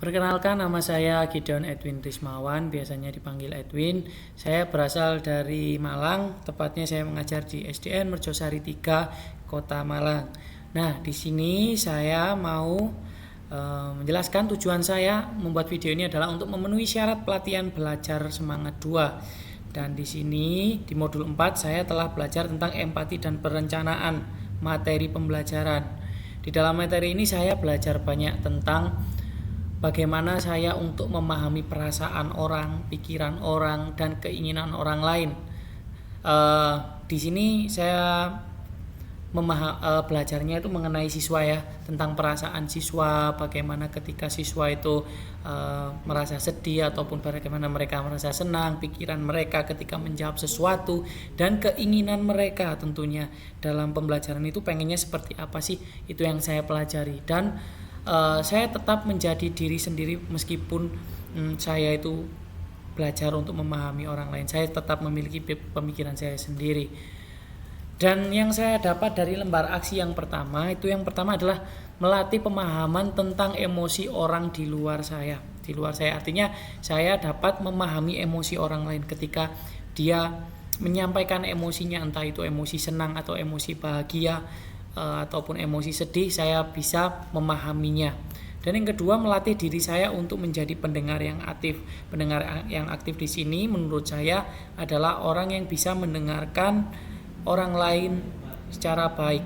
Perkenalkan, nama saya Gideon Edwin Rismawan, biasanya dipanggil Edwin. Saya berasal dari Malang, tepatnya saya mengajar di SDN Merjosari 3, Kota Malang. Nah, di sini saya mau menjelaskan tujuan saya membuat video ini adalah untuk memenuhi syarat pelatihan belajar semangat 2. Dan di sini di modul 4 saya telah belajar tentang empati dan perencanaan materi pembelajaran. Di dalam materi ini saya belajar banyak tentang bagaimana saya untuk memahami perasaan orang, pikiran orang, dan keinginan orang lain. Di sini saya belajarnya itu mengenai siswa ya, tentang perasaan siswa, bagaimana ketika siswa itu merasa sedih ataupun bagaimana mereka merasa senang, pikiran mereka ketika menjawab sesuatu, dan keinginan mereka tentunya dalam pembelajaran itu pengennya seperti apa sih, itu yang saya pelajari. Dan saya tetap menjadi diri sendiri meskipun saya itu belajar untuk memahami orang lain. Saya tetap memiliki pemikiran saya sendiri. Dan yang saya dapat dari lembar aksi yang pertama adalah melatih pemahaman tentang emosi orang di luar saya. Di luar saya artinya saya dapat memahami emosi orang lain ketika dia menyampaikan emosinya, entah itu emosi senang atau emosi bahagia ataupun emosi sedih, saya bisa memahaminya. Dan yang kedua, melatih diri saya untuk menjadi pendengar yang aktif. Pendengar yang aktif di sini menurut saya adalah orang yang bisa mendengarkan orang lain secara baik.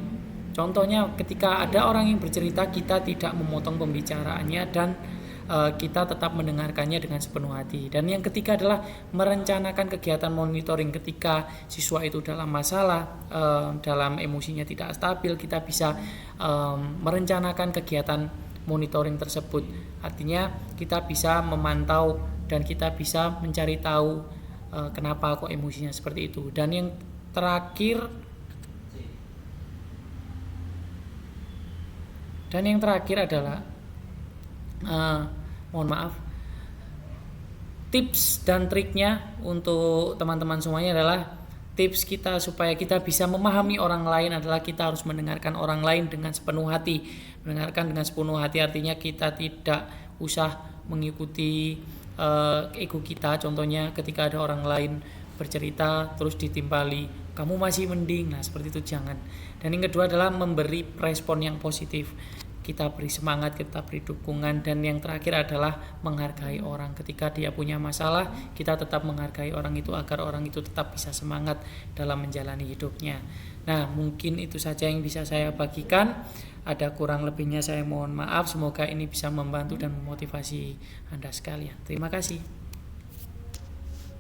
Contohnya ketika ada orang yang bercerita, kita tidak memotong pembicaraannya dan kita tetap mendengarkannya dengan sepenuh hati. Dan yang ketiga adalah merencanakan kegiatan monitoring ketika siswa itu dalam masalah, dalam emosinya tidak stabil, kita bisa merencanakan kegiatan monitoring tersebut. Artinya kita bisa memantau dan kita bisa mencari tahu kenapa kok emosinya seperti itu. Dan yang terakhir adalah mohon maaf, tips dan triknya untuk teman-teman semuanya adalah tips kita supaya kita bisa memahami orang lain adalah kita harus mendengarkan orang lain dengan sepenuh hati. Mendengarkan dengan sepenuh hati artinya kita tidak usah mengikuti ego kita. Contohnya ketika ada orang lain bercerita terus ditimpali kamu masih mending, nah seperti itu jangan. Dan yang kedua adalah memberi respon yang positif, kita beri semangat, kita beri dukungan. Dan yang terakhir adalah menghargai orang. Ketika dia punya masalah, kita tetap menghargai orang itu agar orang itu tetap bisa semangat dalam menjalani hidupnya. Nah, mungkin itu saja yang bisa saya bagikan. Ada kurang lebihnya saya mohon maaf. Semoga ini bisa membantu dan memotivasi Anda sekalian. Terima kasih.